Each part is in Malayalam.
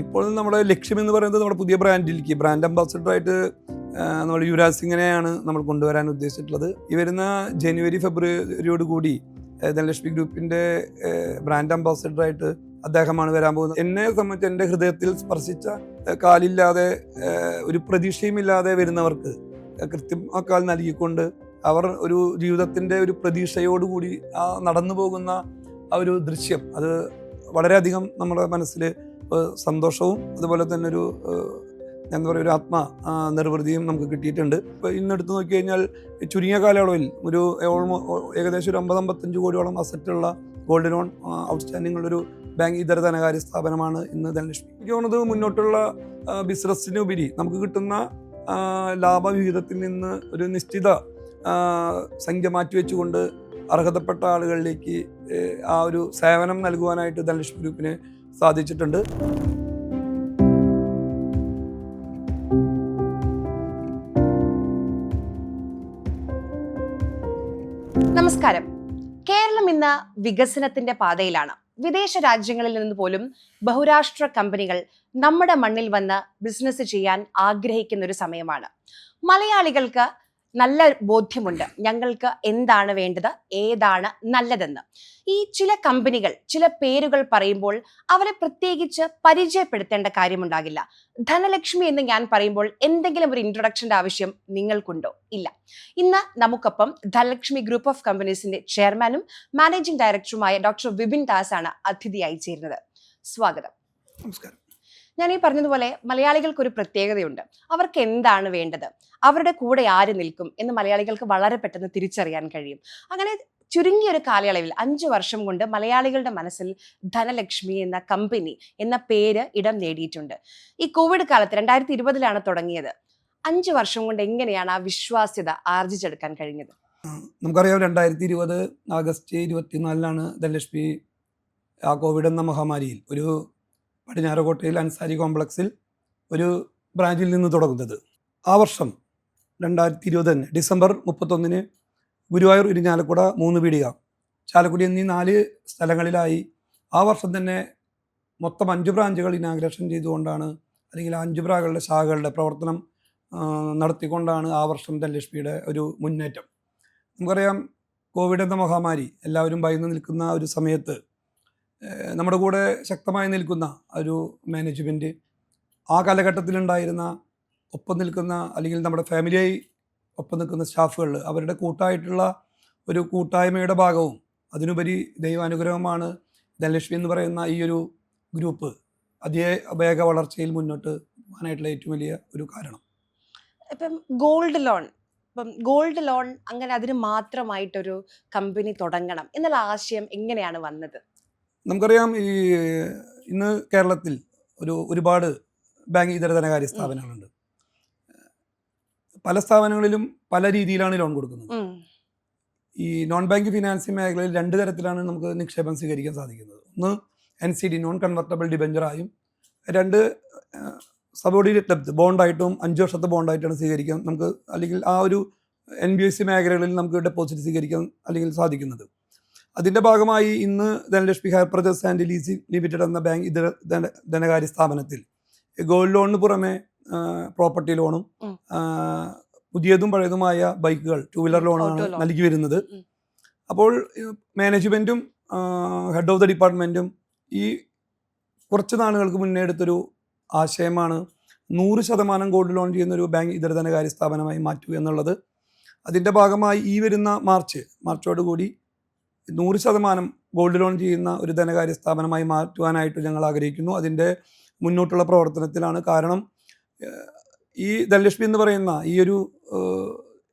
ഇപ്പോൾ നമ്മുടെ ലക്ഷ്യം എന്ന് പറയുന്നത് നമ്മുടെ പുതിയ ബ്രാൻഡിലേക്ക് ബ്രാൻഡ് അംബാസഡറായിട്ട് നമ്മൾ യുവരാജ് സിംഗിനെയാണ് നമ്മൾ കൊണ്ടുവരാൻ ഉദ്ദേശിച്ചിട്ടുള്ളത്. ഈ വരുന്ന ജനുവരി ഫെബ്രുവരിയോട് കൂടി ധനലക്ഷ്മി ഗ്രൂപ്പിന്റെ ബ്രാൻഡ് അംബാസഡറായിട്ട് അദ്ദേഹമാണ് വരാൻ പോകുന്നത്. എന്നെ സംബന്ധിച്ച് എൻ്റെ ഹൃദയത്തിൽ സ്പർശിച്ച, കാലില്ലാതെ ഒരു പ്രതീക്ഷയുമില്ലാതെ വരുന്നവർക്ക് കൃത്യമാക്കാൽ നൽകിക്കൊണ്ട് അവർ ഒരു ജീവിതത്തിൻ്റെ ഒരു പ്രതീക്ഷയോടുകൂടി നടന്നു പോകുന്ന ആ ഒരു ദൃശ്യം, അത് വളരെയധികം നമ്മുടെ മനസ്സിൽ സന്തോഷവും അതുപോലെ തന്നെ ഒരു എന്താ പറയുക, ഒരു ആത്മ നിർവൃതിയും നമുക്ക് കിട്ടിയിട്ടുണ്ട്. ഇപ്പോൾ ഇന്നെടുത്ത് നോക്കി കഴിഞ്ഞാൽ ചുരുങ്ങിയ കാലയളവിൽ ഒരു ഏകദേശം ഒരു 50-55 കോടിയോളം അസറ്റുള്ള ഗോൾഡ് ലോൺ ഔട്ട്സ്റ്റാൻഡിംഗ് ഉള്ളൊരു ബാങ്ക് ഇതര ധനകാര്യ സ്ഥാപനമാണ് ഇന്ന് ധനലക്ഷ്മി. എനിക്ക് തോന്നുന്നത് മുന്നോട്ടുള്ള ബിസിനസ്സിനുപരി നമുക്ക് കിട്ടുന്ന ലാഭവിഹിതത്തിൽ നിന്ന് ഒരു നിശ്ചിത സംഖ്യ മാറ്റിവെച്ചുകൊണ്ട് അർഹതപ്പെട്ട ആളുകളിലേക്ക് ആ ഒരു സേവനം നൽകുവാനായിട്ട് ധനലക്ഷ്മി ഗ്രൂപ്പിന് സാധിച്ചിട്ടുണ്ട്. നമസ്കാരം. കേരളം ഇന്ന് വികസനത്തിന്റെ പാതയിലാണ്. വിദേശ രാജ്യങ്ങളിൽ നിന്ന് പോലും ബഹുരാഷ്ട്ര കമ്പനികൾ നമ്മുടെ മണ്ണിൽ വന്ന് ബിസിനസ് ചെയ്യാൻ ആഗ്രഹിക്കുന്ന ഒരു സമയമാണ്. മലയാളികൾക്ക് നല്ല ബോധ്യമുണ്ട് ഞങ്ങൾക്ക് എന്താണ് വേണ്ടത്, ഏതാണ് നല്ലതെന്ന്. ഈ ചില കമ്പനികൾ ചില പേരുകൾ പറയുമ്പോൾ അവരെ പ്രത്യേകിച്ച് പരിചയപ്പെടുത്തേണ്ട കാര്യമുണ്ടാകില്ല. ധനലക്ഷ്മി എന്ന് ഞാൻ പറയുമ്പോൾ എന്തെങ്കിലും ഒരു ഇൻട്രൊഡക്ഷന്റെ ആവശ്യം നിങ്ങൾക്കുണ്ടോ? ഇല്ല. ഇന്ന് നമുക്കൊപ്പം ധനലക്ഷ്മി ഗ്രൂപ്പ് ഓഫ് കമ്പനീസിന്റെ ചെയർമാനും മാനേജിംഗ് ഡയറക്ടറുമായ ഡോക്ടർ വിപിൻ ദാസ് ആണ് അതിഥിയായി ചേരുന്നത്. സ്വാഗതം. നമസ്കാരം. ഞാൻ ഈ പറഞ്ഞതുപോലെ മലയാളികൾക്കൊരു പ്രത്യേകതയുണ്ട്. അവർക്ക് എന്താണ് വേണ്ടത്, അവരുടെ കൂടെ ആര് നിൽക്കും എന്ന് മലയാളികൾക്ക് വളരെ പെട്ടെന്ന് തിരിച്ചറിയാൻ കഴിയും. അങ്ങനെ ചുരുങ്ങിയൊരു കാലയളവിൽ 5 വർഷം കൊണ്ട് മലയാളികളുടെ മനസ്സിൽ ധനലക്ഷ്മി എന്ന കമ്പനി എന്ന പേര് ഇടം നേടിയിട്ടുണ്ട്. ഈ കോവിഡ് കാലത്ത് 2020 തുടങ്ങിയത്. 5 വർഷം കൊണ്ട് എങ്ങനെയാണ് ആ വിശ്വാസ്യത ആർജിച്ചെടുക്കാൻ കഴിഞ്ഞത്? നമുക്കറിയാം, 2020 ആഗസ്റ്റ് 24 ധനലക്ഷ്മി ആ കോവിഡ് എന്ന മഹാമാരിയിൽ ഒരു പടിഞ്ഞാറക്കോട്ടയിൽ അൻസാരി കോംപ്ലക്സിൽ ഒരു ബ്രാഞ്ചിൽ നിന്ന് തുടങ്ങുന്നത്. ആ വർഷം 2020 തന്നെ ഡിസംബർ 31 ഗുരുവായൂർ, ഇരിഞ്ഞാലക്കുട, 3 പീടിക, ചാലക്കുടി എന്നീ 4 സ്ഥലങ്ങളിലായി ആ വർഷം തന്നെ മൊത്തം 5 ബ്രാഞ്ചുകൾ ഇനാഗ്രേഷൻ ചെയ്തുകൊണ്ടാണ്, അല്ലെങ്കിൽ 5 ബ്രാഞ്ചുകളുടെ ശാഖകളുടെ പ്രവർത്തനം നടത്തിക്കൊണ്ടാണ് ആ വർഷം ധനലക്ഷ്മിയുടെ ഒരു മുന്നേറ്റം. നമുക്കറിയാം, കോവിഡ് എന്ന മഹാമാരി എല്ലാവരും ഭയന്ന് നിൽക്കുന്ന ഒരു സമയത്ത് നമ്മുടെ കൂടെ ശക്തമായി നിൽക്കുന്ന ഒരു മാനേജ്മെൻറ്റ്, ആ കാലഘട്ടത്തിലുണ്ടായിരുന്ന ഒപ്പം നിൽക്കുന്ന, അല്ലെങ്കിൽ നമ്മുടെ ഫാമിലിയായി ഒപ്പം നിൽക്കുന്ന സ്റ്റാഫുകൾ, അവരുടെ കൂട്ടായിട്ടുള്ള ഒരു കൂട്ടായ്മയുടെ ഭാഗവും അതിനുപരി ദൈവാനുഗ്രഹമാണ് ധനലക്ഷ്മി എന്ന് പറയുന്ന ഈ ഒരു ഗ്രൂപ്പ് അതിവേഗ വളർച്ചയിൽ മുന്നോട്ട് പോകാനായിട്ടുള്ള ഏറ്റവും വലിയ ഒരു കാരണം. ഇപ്പം ഗോൾഡ് ലോൺ അങ്ങനെ അതിന് മാത്രമായിട്ടൊരു കമ്പനി തുടങ്ങണം എന്നുള്ള ആശയം എങ്ങനെയാണ് വന്നത്? നമുക്കറിയാം, ഈ ഇന്ന് കേരളത്തിൽ ഒരുപാട് ബാങ്ക് ഇതര ധനകാര്യ സ്ഥാപനങ്ങളുണ്ട്. പല സ്ഥാപനങ്ങളിലും പല രീതിയിലാണ് ലോൺ കൊടുക്കുന്നത്. ഈ നോൺ ബാങ്ക് ഫിനാൻസിങ് മേഖലയിൽ 2 തരത്തിലാണ് നമുക്ക് നിക്ഷേപം സ്വീകരിക്കാൻ സാധിക്കുന്നത്. ഒന്ന് NCD, നോൺ കൺവെർട്ടബിൾ ഡിബഞ്ചറായും, 2 സബോർഡിനേറ്റ് ഡെപ്റ്റ് ബോണ്ടായിട്ടും 5 വർഷത്തെ ബോണ്ടായിട്ടാണ് സ്വീകരിക്കാൻ നമുക്ക്, അല്ലെങ്കിൽ ആ ഒരു NBFC മേഖലകളിൽ നമുക്ക് ഡെപ്പോസിറ്റ് സ്വീകരിക്കാൻ അല്ലെങ്കിൽ സാധിക്കുന്നത്. അതിൻ്റെ ഭാഗമായി ഇന്ന് Dhanalakshmi hire purchase and leasing limited എന്ന ബാങ്ക് ഇതര ധനകാര്യ സ്ഥാപനത്തിൽ ഗോൾഡ് ലോണിന് പുറമെ പ്രോപ്പർട്ടി ലോണും പുതിയതും പഴയതുമായ ബൈക്കുകൾ, 2 വീലർ ലോണാണ് നൽകി വരുന്നത്. അപ്പോൾ മാനേജ്മെൻറ്റും ഹെഡ് ഓഫ് ദ ഡിപ്പാർട്ട്മെൻറ്റും ഈ കുറച്ച് നാളുകൾക്ക് മുന്നേ എടുത്തൊരു ആശയമാണ് 100% ഗോൾഡ് ലോൺ ചെയ്യുന്നൊരു ബാങ്ക് ഇതര ധനകാര്യ സ്ഥാപനമായി മാറ്റുക എന്നുള്ളത്. അതിൻ്റെ ഭാഗമായി ഈ വരുന്ന മാർച്ചോടുകൂടി 100% ഗോൾഡ് ലോൺ ചെയ്യുന്ന ഒരു ധനകാര്യ സ്ഥാപനമായി മാറ്റുവാനായിട്ട് ഞങ്ങൾ ആഗ്രഹിക്കുന്നു. അതിൻ്റെ മുന്നോട്ടുള്ള പ്രവർത്തനത്തിലാണ്. കാരണം ഈ ധനലക്ഷ്മി എന്ന് പറയുന്ന ഈ ഒരു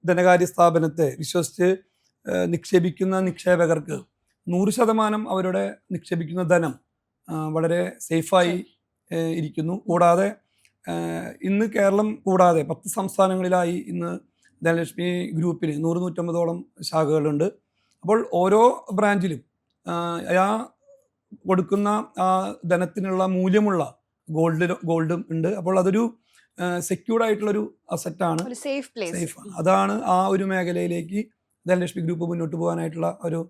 ധനകാര്യ സ്ഥാപനത്തെ വിശ്വസിച്ച് നിക്ഷേപിക്കുന്ന നിക്ഷേപകർക്ക് 100% അവരുടെ നിക്ഷേപിക്കുന്ന ധനം വളരെ സേഫായി ഇരിക്കുന്നു. കൂടാതെ ഇന്ന് കേരളം കൂടാതെ 10 സംസ്ഥാനങ്ങളിലായി ഇന്ന് ധനലക്ഷ്മി ഗ്രൂപ്പിന് 100-150ഓളം ശാഖകളുണ്ട്. അപ്പോൾ ഓരോ ബ്രാഞ്ചിലും ആ കൊടുക്കുന്ന ആ ധനത്തിനുള്ള മൂല്യമുള്ള ഗോൾഡും ഉണ്ട്. അപ്പോൾ അതൊരു സെക്യൂർഡ് ആയിട്ടുള്ളൊരു അസറ്റാണ്, സേഫാണ്. അതാണ് ആ ഒരു മേഖലയിലേക്ക് ധനലക്ഷ്മി ഗ്രൂപ്പ് മുന്നോട്ട് പോകാനായിട്ടുള്ള ഒരു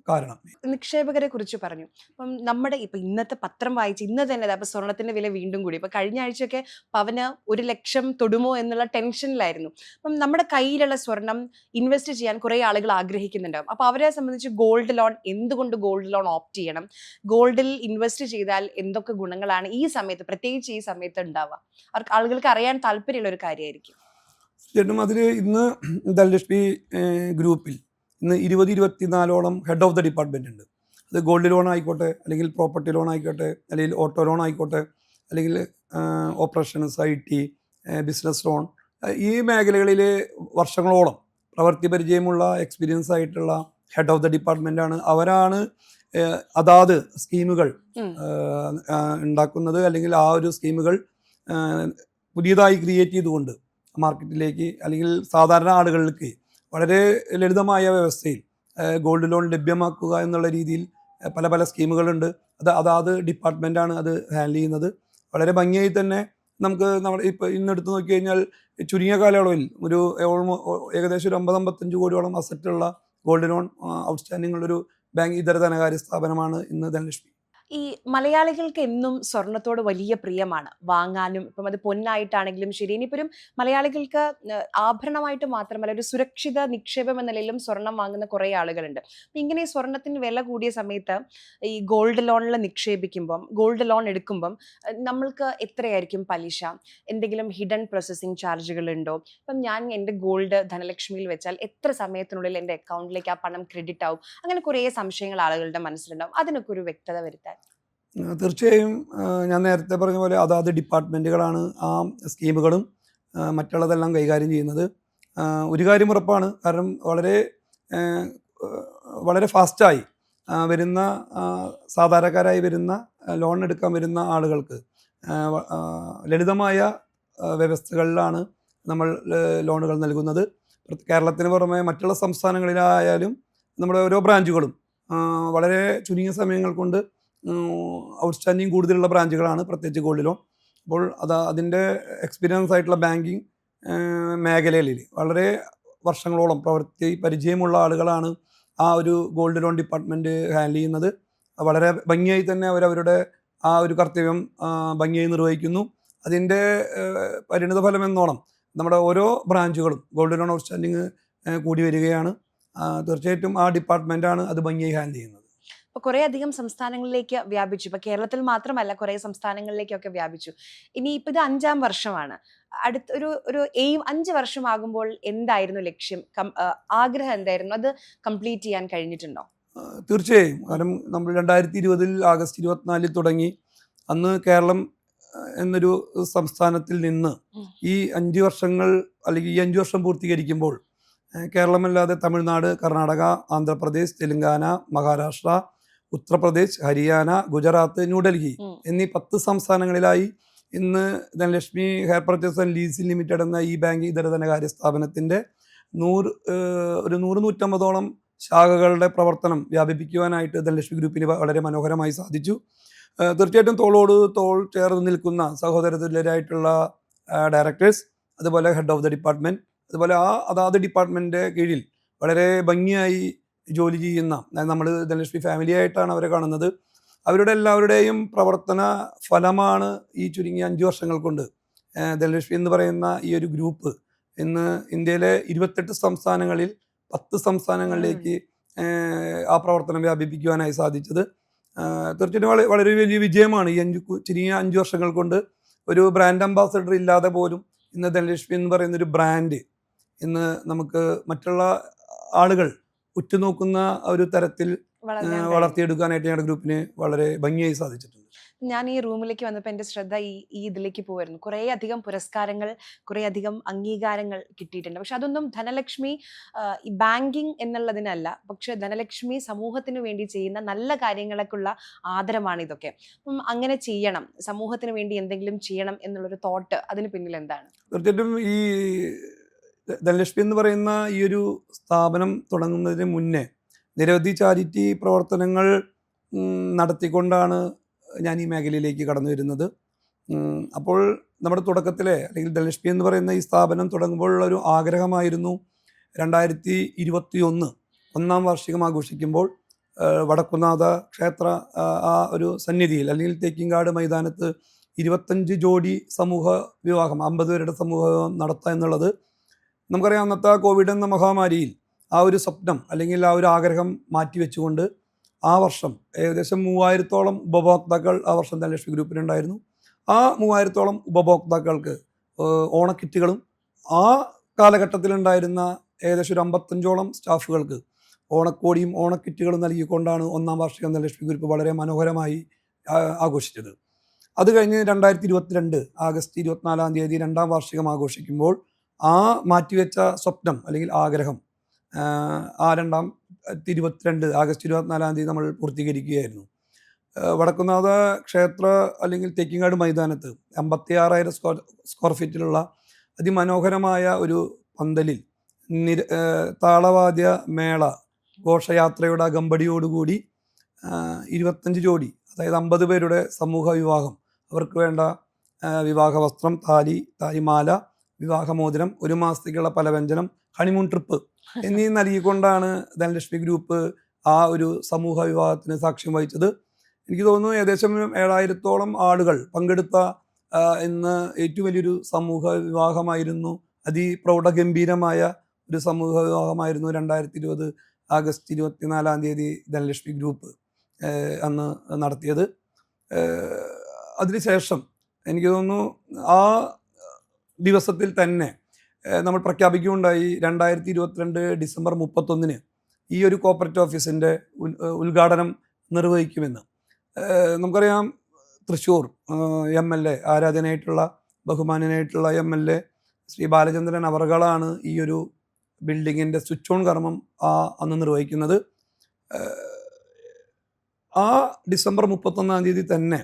കാരണം. നിക്ഷേപകരെ കുറിച്ച് പറഞ്ഞു. അപ്പം നമ്മുടെ ഇപ്പൊ ഇന്നത്തെ പത്രം വായിച്ച് ഇന്ന് തന്നെ അപ്പൊ സ്വർണത്തിന്റെ വില വീണ്ടും കൂടി. ഇപ്പൊ കഴിഞ്ഞ ആഴ്ചയൊക്കെ പവന് 1,00,000 തൊടുമോ എന്നുള്ള ടെൻഷനിലായിരുന്നു. അപ്പം നമ്മുടെ കയ്യിലുള്ള സ്വർണം ഇൻവെസ്റ്റ് ചെയ്യാൻ കുറെ ആളുകൾ ആഗ്രഹിക്കുന്നുണ്ടാവും. അപ്പൊ അവരെ സംബന്ധിച്ച് ഗോൾഡ് ലോൺ, എന്തുകൊണ്ട് ഗോൾഡ് ലോൺ ഓപ്റ്റ് ചെയ്യണം, ഗോൾഡിൽ ഇൻവെസ്റ്റ് ചെയ്താൽ എന്തൊക്കെ ഗുണങ്ങളാണ് ഈ സമയത്ത്, പ്രത്യേകിച്ച് ഈ സമയത്ത് ഉണ്ടാവുക, അവർക്ക് ആളുകൾക്ക് അറിയാൻ താല്പര്യമുള്ള ഒരു കാര്യമായിരിക്കും. ചേട്ടനും അതിൽ ഇന്ന് ധനലക്ഷ്മി ഗ്രൂപ്പിൽ ഇന്ന് 20-24ഓളം ഹെഡ് ഓഫ് ദ ഡിപ്പാർട്ട്മെൻ്റ് ഉണ്ട്. അത് ഗോൾഡ് ലോൺ ആയിക്കോട്ടെ, അല്ലെങ്കിൽ പ്രോപ്പർട്ടി ലോൺ ആയിക്കോട്ടെ, അല്ലെങ്കിൽ ഓട്ടോ ലോൺ ആയിക്കോട്ടെ, അല്ലെങ്കിൽ ഓപ്പറേഷൻസ്, IT, ബിസിനസ് ലോൺ, ഈ മേഖലകളിൽ വർഷങ്ങളോളം പ്രവൃത്തി പരിചയമുള്ള എക്സ്പീരിയൻസ് ആയിട്ടുള്ള ഹെഡ് ഓഫ് ദ ഡിപ്പാർട്ട്മെൻ്റാണ്. അവരാണ് അതാത് സ്കീമുകൾ ഉണ്ടാക്കുന്നത്, അല്ലെങ്കിൽ ആ ഒരു സ്കീമുകൾ പുതിയതായി ക്രിയേറ്റ് ചെയ്തുകൊണ്ട് മാർക്കറ്റിലേക്ക് അല്ലെങ്കിൽ സാധാരണ ആളുകൾക്ക് വളരെ ലളിതമായ വ്യവസ്ഥയിൽ ഗോൾഡ് ലോൺ ലഭ്യമാക്കുക എന്നുള്ള രീതിയിൽ പല പല സ്കീമുകളുണ്ട്. അതാത് ഡിപ്പാർട്ട്മെൻറ്റാണ് അത് ഹാൻഡിൽ ചെയ്യുന്നത്. വളരെ ഭംഗിയായി തന്നെ നമുക്ക് ഇപ്പോൾ ഇന്നെടുത്ത് നോക്കി കഴിഞ്ഞാൽ ചുരുങ്ങിയ കാലയളവിൽ ഏകദേശം ഒരു 50-55 കോടിയോളം അസറ്റുള്ള ഗോൾഡ് ലോൺ ഔട്ട്സ്റ്റാൻഡിംഗ് ഉള്ളൊരു ബാങ്ക് ഇതര ധനകാര്യ സ്ഥാപനമാണ് ഇന്ന് ധനലക്ഷ്മി. ഈ മലയാളികൾക്ക് എന്നും സ്വർണത്തോട് വലിയ പ്രിയമാണ്, വാങ്ങാനും. ഇപ്പം അത് പൊന്നായിട്ടാണെങ്കിലും ശരി. ഇനിയിപ്പോഴും മലയാളികൾക്ക് ആഭരണമായിട്ട് മാത്രമല്ല, ഒരു സുരക്ഷിത നിക്ഷേപം എന്ന നിലയിലും സ്വർണം വാങ്ങുന്ന കുറേ ആളുകളുണ്ട്. അപ്പം ഇങ്ങനെ ഈ സ്വർണത്തിന് വില കൂടിയ സമയത്ത് ഈ ഗോൾഡ് ലോണിൽ നിക്ഷേപിക്കുമ്പം, ഗോൾഡ് ലോൺ എടുക്കുമ്പം നമ്മൾക്ക് എത്രയായിരിക്കും പലിശ, എന്തെങ്കിലും ഹിഡൻ പ്രോസസ്സിംഗ് ചാർജുകൾ ഉണ്ടോ? ഇപ്പം ഞാൻ എൻ്റെ ഗോൾഡ് ധനലക്ഷ്മിയിൽ വെച്ചാൽ എത്ര സമയത്തിനുള്ളിൽ എൻ്റെ അക്കൗണ്ടിലേക്ക് ആ പണം ക്രെഡിറ്റ് ആവും? അങ്ങനെ കുറേ സംശയങ്ങൾ ആളുകളുടെ മനസ്സിലുണ്ടാവും. അതിനൊക്കെ ഒരു വ്യക്തത വരുത്താൻ. തീർച്ചയായും ഞാൻ നേരത്തെ പറഞ്ഞ പോലെ അതാത് ഡിപ്പാർട്ട്മെൻറ്റുകളാണ് ആ സ്കീമുകളും മറ്റുള്ളതെല്ലാം കൈകാര്യം ചെയ്യുന്നത്. ഒരു കാര്യം ഉറപ്പാണ്, കാരണം വളരെ ഫാസ്റ്റായി വരുന്ന സാധാരണക്കാരായി വരുന്ന ലോൺ എടുക്കാൻ വരുന്ന ആളുകൾക്ക് ലളിതമായ വ്യവസ്ഥകളിലാണ് നമ്മൾ ലോണുകൾ നൽകുന്നത്. കേരളത്തിന് പുറമെ മറ്റുള്ള സംസ്ഥാനങ്ങളിലായാലും നമ്മുടെ ഓരോ ബ്രാഞ്ചുകളും വളരെ ചുരുങ്ങിയ സമയങ്ങൾ കൊണ്ട് ഔട്ട്സ്റ്റാൻഡിങ് കൂടുതലുള്ള ബ്രാഞ്ചുകളാണ്, പ്രത്യേകിച്ച് ഗോൾഡ് ലോൺ. അപ്പോൾ അതിൻ്റെ എക്സ്പീരിയൻസ് ആയിട്ടുള്ള ബാങ്കിങ് മേഖലയിൽ വളരെ വർഷങ്ങളോളം പ്രവൃത്തി പരിചയമുള്ള ആളുകളാണ് ആ ഒരു ഗോൾഡ് ലോൺ ഡിപ്പാർട്ട്മെൻറ്റ് ഹാൻഡിൽ ചെയ്യുന്നത്. വളരെ ഭംഗിയായി തന്നെ അവരവരുടെ ആ ഒരു കർത്തവ്യം ഭംഗിയായി നിർവഹിക്കുന്നു. അതിൻ്റെ പരിണിത ഫലം എന്നോണം നമ്മുടെ ഓരോ ബ്രാഞ്ചുകളും ഗോൾഡ് ലോൺ ഔട്ട്സ്റ്റാൻഡിങ് കൂടി വരികയാണ്. തീർച്ചയായിട്ടും ആ ഡിപ്പാർട്ട്മെൻറ്റാണ് അത് ഭംഗിയായി ഹാൻഡിൽ ചെയ്യുന്നത്. ഇപ്പൊ കുറെ അധികം സംസ്ഥാനങ്ങളിലേക്ക് വ്യാപിച്ചു. ഇപ്പൊ കേരളത്തിൽ മാത്രമല്ല, കുറെ സംസ്ഥാനങ്ങളിലേക്കൊക്കെ വ്യാപിച്ചു. ഇനി ഇപ്പൊ ഇത് 5ാം വർഷമാണ്. ഒരു എയിം 5 വർഷമാകുമ്പോൾ എന്തായിരുന്നു ലക്ഷ്യം, ആഗ്രഹം എന്തായിരുന്നു? അത് കംപ്ലീറ്റ് ചെയ്യാൻ കഴിഞ്ഞിട്ടുണ്ടോ? തീർച്ചയായും. കാരണം നമ്മൾ 2020 ആഗസ്റ്റ് 24 തുടങ്ങി. അന്ന് കേരളം എന്നൊരു സംസ്ഥാനത്തിൽ നിന്ന് ഈ 5 വർഷങ്ങൾ, അല്ലെങ്കിൽ ഈ 5 വർഷം പൂർത്തീകരിക്കുമ്പോൾ കേരളമല്ലാതെ തമിഴ്നാട്, കർണാടക, ആന്ധ്രാപ്രദേശ്, തെലങ്കാന, മഹാരാഷ്ട്ര, ഉത്തർപ്രദേശ്, ഹരിയാന, ഗുജറാത്ത്, ന്യൂഡൽഹി എന്നീ 10 സംസ്ഥാനങ്ങളിലായി ഇന്ന് Dhanalakshmi hire purchase and leasing limited എന്ന ഈ ബാങ്ക് ഇതര ധനകാര്യ സ്ഥാപനത്തിൻ്റെ 100-150ഓളം ശാഖകളുടെ പ്രവർത്തനം വ്യാപിപ്പിക്കുവാനായിട്ട് ധനലക്ഷ്മി ഗ്രൂപ്പിന് വളരെ മനോഹരമായി സാധിച്ചു. തീർച്ചയായിട്ടും തോളോട് തോൾ ചേർന്ന് നിൽക്കുന്ന സഹോദരതുല്യരായിട്ടുള്ള ഡയറക്ടേഴ്സ്, അതുപോലെ ഹെഡ് ഓഫ് ദ ഡിപ്പാർട്ട്മെൻറ്റ്, അതുപോലെ അതാത് ഡിപ്പാർട്ട്മെൻറ്റിൻ്റെ കീഴിൽ വളരെ ഭംഗിയായി ജോലി ചെയ്യുന്ന, നമ്മൾ ധനലക്ഷ്മി ഫാമിലി ആയിട്ടാണ് അവരെ കാണുന്നത്. അവരുടെ എല്ലാവരുടെയും പ്രവർത്തന ഫലമാണ് ഈ ചുരുങ്ങിയ 5 വർഷങ്ങൾ കൊണ്ട് ധനലക്ഷ്മി എന്ന് പറയുന്ന ഈ ഒരു ഗ്രൂപ്പ് ഇന്ന് ഇന്ത്യയിലെ 28 സംസ്ഥാനങ്ങളിൽ 10 സംസ്ഥാനങ്ങളിലേക്ക് ആ പ്രവർത്തനം വ്യാപിപ്പിക്കുവാനായി സാധിച്ചത്. തീർച്ചയായിട്ടും വളരെ വലിയ വിജയമാണ്. ഈ ചുരുങ്ങിയ 5 വർഷങ്ങൾ കൊണ്ട് ഒരു ബ്രാൻഡ് അംബാസഡർ ഇല്ലാതെ പോലും ഇന്ന് ധനലക്ഷ്മി എന്ന് പറയുന്നൊരു ബ്രാൻഡ് ഇന്ന് നമുക്ക് മറ്റുള്ള ആളുകൾ ഉറ്റുനോക്കുന്ന ഒരു തരത്തിൽ വളർത്തിയെടുക്കാനായിട്ട് ഞങ്ങളുടെ ഗ്രൂപ്പിന് വളരെ ഭംഗിയായി സാധിച്ചിട്ടുണ്ട്. ഞാൻ ഈ റൂമിലേക്ക് വന്നപ്പോൾ എൻ്റെ ശ്രദ്ധ ഈ ഇതിലേക്ക് പോയിരുന്നു. കുറേ അധികം പുരസ്കാരങ്ങൾ, കുറേ അധികം അംഗീകാരങ്ങൾ കിട്ടിയിട്ടുണ്ട്. പക്ഷെ അതൊന്നും ധനലക്ഷ്മി ഈ ബാങ്കിങ് എന്നുള്ളതിനല്ല, പക്ഷെ ധനലക്ഷ്മി സമൂഹത്തിന് വേണ്ടി ചെയ്യുന്ന നല്ല കാര്യങ്ങളൊക്കെയുള്ള ആദരമാണ് ഇതൊക്കെ. അപ്പം അങ്ങനെ ചെയ്യണം, സമൂഹത്തിന് വേണ്ടി എന്തെങ്കിലും ചെയ്യണം എന്നുള്ളൊരു തോട്ട് അതിന് പിന്നിൽ എന്താണ്? തീർച്ചയായിട്ടും ഈ ധനലക്ഷ്മി എന്ന് പറയുന്ന ഈ ഒരു സ്ഥാപനം തുടങ്ങുന്നതിന് മുന്നേ നിരവധി ചാരിറ്റി പ്രവർത്തനങ്ങൾ നടത്തിക്കൊണ്ടാണ് ഞാൻ ഈ മേഖലയിലേക്ക് കടന്നു വരുന്നത്. അപ്പോൾ നമ്മുടെ തുടക്കത്തിലെ, അല്ലെങ്കിൽ ധനലക്ഷ്മി എന്ന് പറയുന്ന ഈ സ്ഥാപനം തുടങ്ങുമ്പോഴുള്ളൊരു ആഗ്രഹമായിരുന്നു 2021 ഒന്നാം വാർഷികം ആഘോഷിക്കുമ്പോൾ വടക്കുന്നാഥ ക്ഷേത്ര ആ ഒരു സന്നിധിയിൽ അല്ലെങ്കിൽ തേക്കിൻകാട് മൈതാനത്ത് 25 ജോഡി സമൂഹ വിവാഹം, 50 പേരുടെ സമൂഹ വിവാഹം നടത്തുക എന്നുള്ളത് നമുക്കറിയാം. അന്നത്തെ കോവിഡ് എന്ന മഹാമാരിയിൽ ആ ഒരു സ്വപ്നം അല്ലെങ്കിൽ ആ ഒരു ആഗ്രഹം മാറ്റിവെച്ചുകൊണ്ട് ആ വർഷം ഏകദേശം 3000-ഓളം ഉപഭോക്താക്കൾ ആ വർഷം ധനലക്ഷ്മി ഗ്രൂപ്പിനുണ്ടായിരുന്നു. ആ 3000-ഓളം ഉപഭോക്താക്കൾക്ക് ഓണക്കിറ്റുകളും ആ കാലഘട്ടത്തിലുണ്ടായിരുന്ന ഏകദേശം ഒരു 55-ഓളം സ്റ്റാഫുകൾക്ക് ഓണക്കോടിയും ഓണക്കിറ്റുകളും നൽകിക്കൊണ്ടാണ് ഒന്നാം വാർഷികം ധനലക്ഷ്മി ഗ്രൂപ്പ് വളരെ മനോഹരമായി ആഘോഷിച്ചത്. അത് കഴിഞ്ഞ് 2022 ആഗസ്റ്റ് 24-ാം തീയതി രണ്ടാം വാർഷികം ആഘോഷിക്കുമ്പോൾ ആ മാറ്റിവെച്ച സ്വപ്നം അല്ലെങ്കിൽ ആഗ്രഹം ആ 2022 ആഗസ്റ്റ് 24-ാം തീയതി നമ്മൾ പൂർത്തീകരിക്കുകയായിരുന്നു. വടക്കുന്നാഥ ക്ഷേത്ര അല്ലെങ്കിൽ തേക്കിൻകാട് മൈതാനത്ത് 56,000 സ്ക്വയർ ഫീറ്റിലുള്ള അതിമനോഹരമായ ഒരു പന്തലിൽ താളവാദ്യ മേള ഘോഷയാത്രയുടെ അകമ്പടിയോടുകൂടി 25 ജോഡി, അതായത് 50 പേരുടെ സമൂഹ വിവാഹം, അവർക്ക് വേണ്ട വിവാഹ വസ്ത്രം, താലിമാല, വിവാഹമോതിരം, 1 മാസത്തേക്കുള്ള പലവ്യഞ്ജനം, ഹണിമൂൺ ട്രിപ്പ് എന്നീ നൽകിക്കൊണ്ടാണ് ധനലക്ഷ്മി ഗ്രൂപ്പ് ആ ഒരു സമൂഹ വിവാഹത്തിന് സാക്ഷ്യം വഹിച്ചത്. എനിക്ക് തോന്നുന്നു ഏകദേശം 7,000-ഓളം ആളുകൾ പങ്കെടുത്ത ഇന്ന് ഏറ്റവും വലിയൊരു സമൂഹ വിവാഹമായിരുന്നു, അതിപ്രൗഢഗംഭീരമായ ഒരു സമൂഹ വിവാഹമായിരുന്നു 2020 ആഗസ്റ്റ് 24-ാം തീയതി ധനലക്ഷ്മി ഗ്രൂപ്പ് അന്ന് നടത്തിയത്. അതിനുശേഷം എനിക്ക് തോന്നുന്നു ആ ദിവസത്തിൽ തന്നെ നമ്മൾ പ്രഖ്യാപിക്കുകയുണ്ടായി 2022 ഡിസംബർ 31-ന് ഈ ഒരു കോപ്പറേറ്റീവ് ഓഫീസിൻ്റെ ഉദ്ഘാടനം നിർവഹിക്കുമെന്ന്. നമുക്കറിയാം, തൃശ്ശൂർ MLA, ആരാധനായിട്ടുള്ള ബഹുമാനനായിട്ടുള്ള MLA ശ്രീ ബാലചന്ദ്രൻ അവർകളാണ് ഈ ഒരു ബിൽഡിങ്ങിൻ്റെ സ്വിച്ച് ഓൺ കർമ്മം അന്ന് നിർവഹിക്കുന്നത്. ആ ഡിസംബർ 31-ാം തീയതി തന്നെ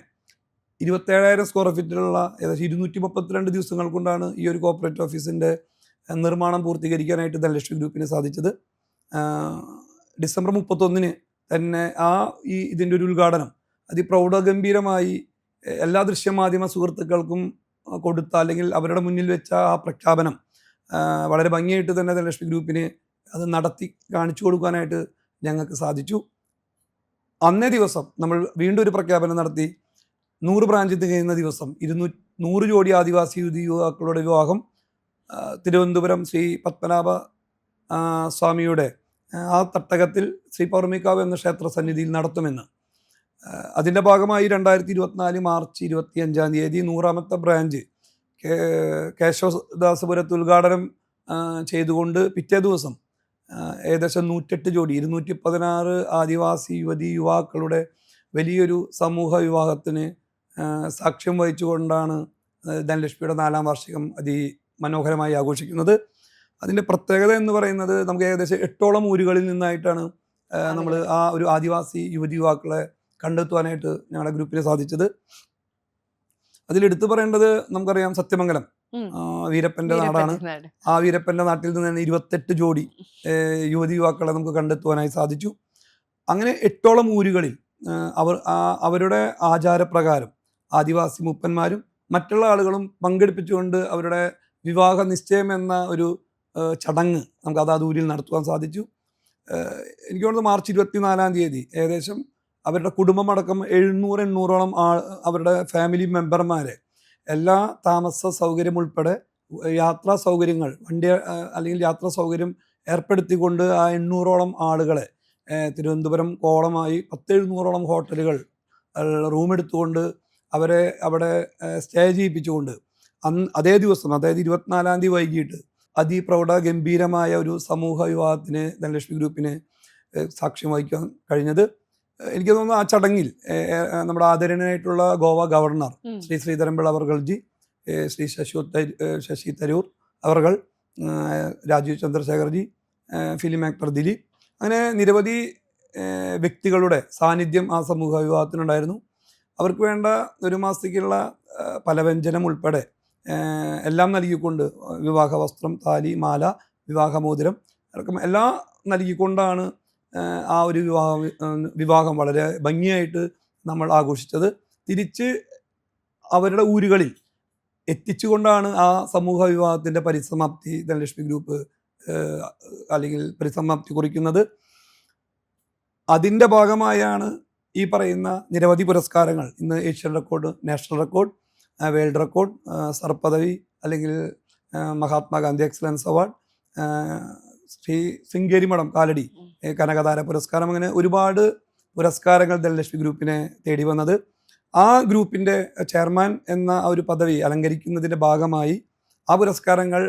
27,000 സ്ക്വയർ ഫീറ്റിലുള്ള ഏകദേശം 232 ദിവസങ്ങൾ കൊണ്ടാണ് ഈ ഒരു കോപ്പറേറ്റീവ് ഓഫീസിൻ്റെ നിർമ്മാണം പൂർത്തീകരിക്കാനായിട്ട് ധനലക്ഷ്മി ഗ്രൂപ്പിന് സാധിച്ചത്. ഡിസംബർ 31-ന് തന്നെ ഇതിൻ്റെ ഒരു ഉദ്ഘാടനം അതിപ്രൗഢഗംഭീരമായി എല്ലാ ദൃശ്യമാധ്യമ സുഹൃത്തുക്കൾക്കും കൊടുത്ത, അല്ലെങ്കിൽ അവരുടെ മുന്നിൽ വെച്ച ആ പ്രഖ്യാപനം വളരെ ഭംഗിയായിട്ട് തന്നെ ധനലക്ഷ്മി ഗ്രൂപ്പിന് അത് നടത്തി കാണിച്ചു കൊടുക്കാനായിട്ട് ഞങ്ങൾക്ക് സാധിച്ചു. അന്നേ ദിവസം നമ്മൾ വീണ്ടും ഒരു പ്രഖ്യാപനം നടത്തി. 100 ബ്രാഞ്ച് തികയുന്ന ദിവസം 100 ജോഡി ആദിവാസി യുവാക്കളുടെ വിവാഹം തിരുവനന്തപുരം ശ്രീ പത്മനാഭ സ്വാമിയുടെ ആ തട്ടകത്തിൽ ശ്രീ പൗർമികാവ് എന്ന ക്ഷേത്ര സന്നിധിയിൽ നടത്തുമെന്ന്. അതിൻ്റെ ഭാഗമായി 2024 മാർച്ച് 25-ാം തീയതി 100ാമത്തെ ബ്രാഞ്ച് കേശവദാസപുരത്ത് ഉദ്ഘാടനം ചെയ്തുകൊണ്ട് പിറ്റേ ദിവസം ഏകദേശം 108 ജോഡി 216 ആദിവാസി യുവാക്കളുടെ വലിയൊരു സമൂഹ വിവാഹത്തിന് സാക്ഷ്യം വഹിച്ചുകൊണ്ടാണ് ധനലക്ഷ്മിയുടെ 4ാം വാർഷികം അതിമനോഹരമായി ആഘോഷിക്കുന്നത്. അതിൻ്റെ പ്രത്യേകത എന്ന് പറയുന്നത്, നമുക്ക് ഏകദേശം 8ഓളം ഊരുകളിൽ നിന്നായിട്ടാണ് നമ്മൾ ആ ഒരു ആദിവാസി യുവാക്കളെ കണ്ടെത്തുവാനായിട്ട് ഞങ്ങളുടെ ഗ്രൂപ്പിന് സാധിച്ചത്. അതിലെടുത്തു പറയേണ്ടത്, നമുക്കറിയാം സത്യമംഗലം വീരപ്പൻ്റെ നാടാണ്. ആ വീരപ്പൻ്റെ നാട്ടിൽ നിന്ന് തന്നെ 28 ജോഡി യുവാക്കളെ നമുക്ക് കണ്ടെത്തുവാനായി സാധിച്ചു. അങ്ങനെ 8ഓളം ഊരുകളിൽ അവരുടെ ആചാരപ്രകാരം ആദിവാസി മൂപ്പന്മാരും മറ്റുള്ള ആളുകളും പങ്കെടുപ്പിച്ചുകൊണ്ട് അവരുടെ വിവാഹ നിശ്ചയം എന്ന ഒരു ചടങ്ങ് നമുക്ക് അതാത് ഊരിൽ നടത്തുവാൻ സാധിച്ചു. എനിക്ക് തോന്നുന്നു മാർച്ച് 24-ാം തീയതി ഏകദേശം അവരുടെ കുടുംബമടക്കം 700-800ഓളം അവരുടെ ഫാമിലി മെമ്പർമാരെ എല്ലാ താമസ സൗകര്യം ഉൾപ്പെടെ യാത്രാ സൗകര്യങ്ങൾ, വണ്ടി അല്ലെങ്കിൽ യാത്രാ സൗകര്യം ഏർപ്പെടുത്തിക്കൊണ്ട് ആ 800ഓളം ആളുകളെ തിരുവനന്തപുരം കോളമായി 10-700ഓളം ഹോട്ടലുകൾ റൂം എടുത്തുകൊണ്ട് അവരെ അവിടെ സ്റ്റേ ചെയ്യിപ്പിച്ചുകൊണ്ട് അതേ ദിവസം, അതായത് 24-ാം തീയതി വൈകിട്ട് അതിപ്രൗഢ ഗംഭീരമായ ഒരു സമൂഹ വിവാഹത്തിന് ധനലക്ഷ്മി ഗ്രൂപ്പിന് സാക്ഷ്യം വഹിക്കാൻ കഴിഞ്ഞത്. എനിക്ക് തോന്നുന്നു ആ ചടങ്ങിൽ നമ്മുടെ ആദരണീയനായിട്ടുള്ള ഗോവ ഗവർണർ ശ്രീ ശ്രീധരൻപിള്ള അവർഗൾജി, ശ്രീ ശശി തരൂർ അവർകൾ, രാജീവ് ചന്ദ്രശേഖർജി, ഫിലിം ആക്ടർ ദിലീപ്, അങ്ങനെ നിരവധി വ്യക്തികളുടെ സാന്നിധ്യം ആ സമൂഹ വിവാഹത്തിനുണ്ടായിരുന്നു. അവർക്ക് വേണ്ട 1 മാസത്തേക്കുള്ള പലവ്യഞ്ജനം ഉൾപ്പെടെ എല്ലാം നൽകിക്കൊണ്ട് വിവാഹ വസ്ത്രം, താലി, മാല, വിവാഹമോതിരം അടക്കം എല്ലാം നൽകിക്കൊണ്ടാണ് ആ ഒരു വിവാഹം വളരെ ഭംഗിയായിട്ട് നമ്മൾ ആഘോഷിച്ചത്. തിരിച്ച് അവരുടെ ഊരുകളിൽ എത്തിച്ചുകൊണ്ടാണ് ആ സമൂഹ വിവാഹത്തിൻ്റെ പരിസമാപ്തി ധനലക്ഷ്മി ഗ്രൂപ്പ് അല്ലെങ്കിൽ പരിസമാപ്തി കുറിക്കുന്നത്. അതിൻ്റെ ഭാഗമായാണ് ഈ പറയുന്ന നിരവധി പുരസ്കാരങ്ങൾ ഇന്ന് Asian record, national record, world record, sir പദവി, അല്ലെങ്കിൽ മഹാത്മാഗാന്ധി എക്സലൻസ് അവാർഡ്, ശ്രീ ശൃംഗേരി മഠം കാലടി കനകതാര പുരസ്കാരം, അങ്ങനെ ഒരുപാട് പുരസ്കാരങ്ങൾ ധനലക്ഷ്മി ഗ്രൂപ്പിനെ തേടി വന്നത്. ആ ഗ്രൂപ്പിൻ്റെ ചെയർമാൻ എന്ന ഒരു പദവി അലങ്കരിക്കുന്നതിൻ്റെ ഭാഗമായി ആ പുരസ്കാരങ്ങൾ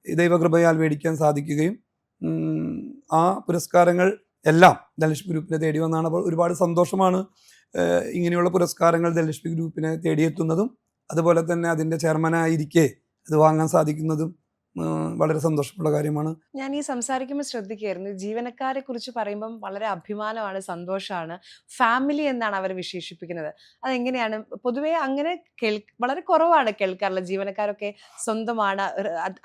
ദൈവകൃപയാൽ മേടിക്കാൻ സാധിക്കുകയും ആ പുരസ്കാരങ്ങൾ എല്ലാം ധനലക്ഷ്മി ഗ്രൂപ്പിനെ തേടി വന്നതാണ്. അപ്പോൾ ഒരുപാട് സന്തോഷമാണ് ഇങ്ങനെയുള്ള പുരസ്കാരങ്ങൾ ധനലക്ഷ്മി ഗ്രൂപ്പിനെ തേടിയെത്തുന്നതും അതുപോലെ തന്നെ അതിൻ്റെ ചെയർമാനായിരിക്കെ അത് വാങ്ങാൻ സാധിക്കുന്നതും വളരെ സന്തോഷമുള്ള കാര്യമാണ്. ഞാൻ ഈ സംസാരിക്കുമ്പോൾ ശ്രദ്ധിക്കുകയായിരുന്നു, ജീവനക്കാരെ കുറിച്ച് പറയുമ്പം വളരെ അഭിമാനമാണ്, സന്തോഷമാണ്, ഫാമിലി എന്നാണ് അവർ വിശേഷിപ്പിക്കുന്നത്. അതെങ്ങനെയാണ്? പൊതുവെ അങ്ങനെ വളരെ കുറവാണ് കേൾക്കാറുള്ള ജീവനക്കാരൊക്കെ സ്വന്തമാണ്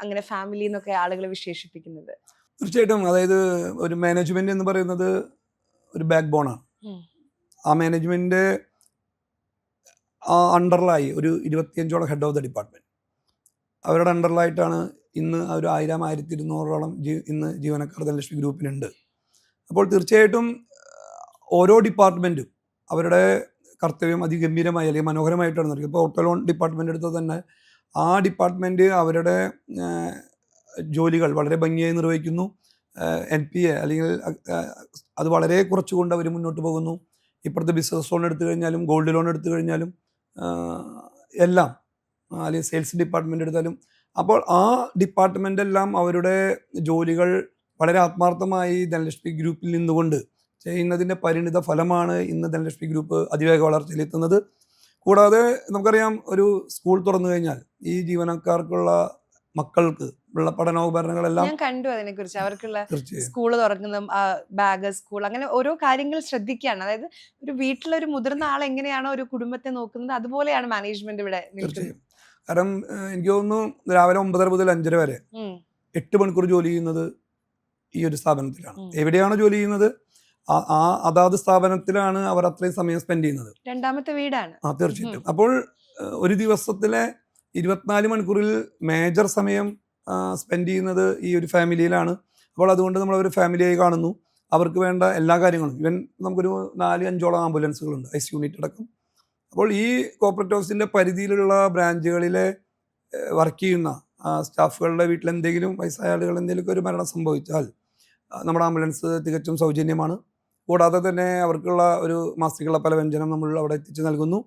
അങ്ങനെ ഫാമിലി എന്നൊക്കെ ആളുകൾ വിശേഷിപ്പിക്കുന്നത്. തീർച്ചയായിട്ടും, അതായത് ഒരു മാനേജ്മെന്റ് എന്ന് പറയുന്നത് ഒരു ബാക്ക് ബോണാണ്. ആ മാനേജ്മെന്റ് അണ്ടറിലായി ഒരു 25ഓളം ഹെഡ് ഓഫ് ദ ഡിപ്പാർട്ട്മെന്റ്, അവരുടെ അണ്ടറിലായിട്ടാണ് ഇന്ന് ഒരു 1000-1200ഓളം ഇന്ന് ജീവനക്കാർ ധനലക്ഷ്മി ഗ്രൂപ്പിനുണ്ട്. അപ്പോൾ തീർച്ചയായിട്ടും ഓരോ ഡിപ്പാർട്ട്മെൻറ്റും അവരുടെ കർത്തവ്യം അതിഗംഭീരമായി അല്ലെങ്കിൽ മനോഹരമായിട്ടാണ് നടക്കുന്നത്. ഇപ്പോൾ ഓട്ടോ ലോൺ ഡിപ്പാർട്ട്മെൻ്റ് എടുത്താൽ തന്നെ ആ ഡിപ്പാർട്ട്മെൻറ്റ് അവരുടെ ജോലികൾ വളരെ ഭംഗിയായി നിർവഹിക്കുന്നു. NPA അല്ലെങ്കിൽ അത് വളരെ കുറച്ചുകൊണ്ട് അവർ മുന്നോട്ട് പോകുന്നു. ഇപ്പോഴത്തെ ബിസിനസ് ലോൺ എടുത്തു കഴിഞ്ഞാലും ഗോൾഡ് ലോൺ എടുത്തു കഴിഞ്ഞാലും എല്ലാം, അല്ലെങ്കിൽ സെയിൽസ് ഡിപ്പാർട്ട്മെൻ്റ് എടുത്താലും, അപ്പോൾ ആ ഡിപ്പാർട്ട്മെൻ്റ് എല്ലാം അവരുടെ ജോലികൾ വളരെ ആത്മാർത്ഥമായി ധനലക്ഷ്മി ഗ്രൂപ്പിൽ നിന്നുകൊണ്ട് ചെയ്യുന്നതിൻ്റെ പരിണിത ഫലമാണ് ഇന്ന് ധനലക്ഷ്മി ഗ്രൂപ്പ് അതിവേഗ വളർച്ചയിലെത്തുന്നത്. കൂടാതെ നമുക്കറിയാം, ഒരു സ്കൂൾ തുറന്നു കഴിഞ്ഞാൽ ഈ ജീവനക്കാർക്കുള്ള മക്കൾക്ക് ഉള്ള പഠനോപകരണങ്ങളെല്ലാം ഞാൻ കണ്ടു. അതിനെക്കുറിച്ച് അവർക്കുള്ള സ്കൂൾ തുറക്കുന്ന ബാഗ്, സ്കൂൾ, അങ്ങനെ ഓരോ കാര്യങ്ങൾ ശ്രദ്ധിക്കുകയാണ്. അതായത് ഒരു വീട്ടിലൊരു മുതിർന്ന ആൾ എങ്ങനെയാണോ ഒരു കുടുംബത്തെ നോക്കുന്നത് അതുപോലെയാണ് മാനേജ്മെന്റ് ഇവിടെ നിൽക്കുന്നത്. കാരണം എനിക്ക് തോന്നുന്നു രാവിലെ 9:30 മുതൽ 5:30 വരെ 8 മണിക്കൂർ ജോലി ചെയ്യുന്നത് ഈ ഒരു സ്ഥാപനത്തിലാണ്. എവിടെയാണോ ജോലി ചെയ്യുന്നത് ആ അതാത് സ്ഥാപനത്തിലാണ് അവർ അത്രയും സമയം സ്പെൻഡ് ചെയ്യുന്നത്. രണ്ടാമത്തെ വീടാണ്. തീർച്ചയായിട്ടും. അപ്പോൾ ഒരു ദിവസത്തിലെ 24 മണിക്കൂറിൽ മേജർ സമയം സ്പെൻഡ് ചെയ്യുന്നത് ഈ ഒരു ഫാമിലിയിലാണ്. അപ്പോൾ അതുകൊണ്ട് നമ്മൾ ഒരു ഫാമിലിയായി കാണുന്നു. അവർക്ക് വേണ്ട എല്ലാ കാര്യങ്ങളും, ഇവൻ നമുക്കൊരു 4-5ഓളം ആംബുലൻസുകളുണ്ട്, IC യൂണിറ്റ് അടക്കം. അപ്പോൾ ഈ കോർപ്പറേറ്റ് ഓഫീസിൻ്റെ പരിധിയിലുള്ള ബ്രാഞ്ചുകളിലെ വർക്ക് ചെയ്യുന്ന സ്റ്റാഫുകളുടെ വീട്ടിൽ എന്തെങ്കിലും വയസ്സായ ആളുകൾ എന്തെങ്കിലുമൊക്കെ ഒരു മരണം സംഭവിച്ചാൽ നമ്മുടെ ആംബുലൻസ് തികച്ചും സൗജന്യമാണ്. കൂടാതെ തന്നെ അവർക്കുള്ള ഒരു മാസികയുള്ള പല വ്യഞ്ജനം നമ്മൾ അവിടെ എത്തിച്ച് നൽകുന്നു.